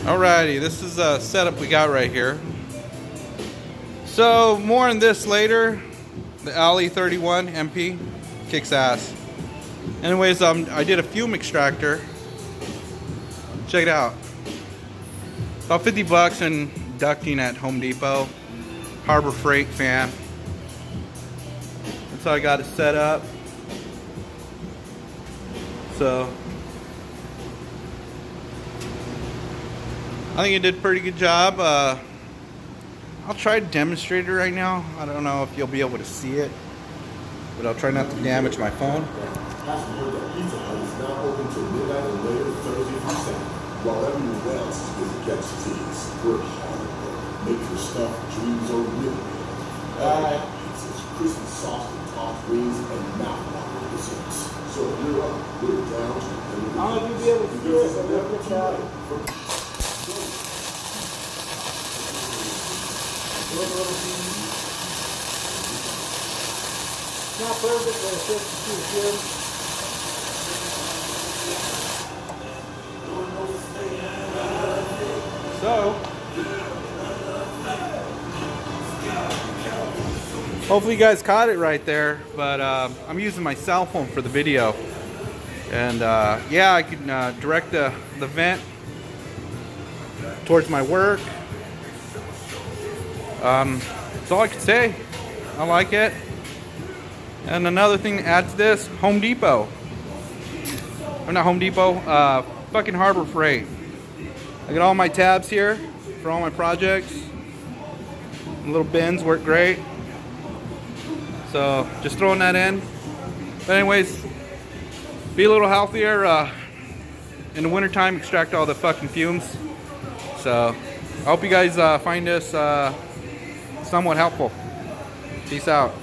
Alrighty, this is a setup we got right here. So more on this later. The Alley 31 MP kicks ass. Anyways, I did a fume extractor. Check it out. About 50 bucks in ducting at Home Depot. Harbor Freight fan. That's how I got it set up. So I think it did a pretty good job. I'll try to demonstrate it right now. I don't know if you'll be able to see it, but I'll try not to damage my phone. Has heard that Pizza Hut is now open till midnight and later Thursday through Saturday, while everyone else is against teams. We're hard at work, making your stuff, dreams, or really. Pizzas, crispy sauce and topped wings, and mouth-watering desserts. So if you're up, we're down to anything. How would you be able to see it? But look at that. It's not perfect, but it's just too good. So, hopefully you guys caught it right there, but I'm using my cell phone for the video. And yeah, I can direct the vent towards my work. That's all I can say. I like it. And another thing to add to this, Home Depot. Or not Home Depot, fucking Harbor Freight. I got all my tabs here for all my projects. The little bins work great. So just throwing that in. But anyways, be a little healthier in the wintertime, extract all the fucking fumes. So I hope you guys find this somewhat helpful. Peace out.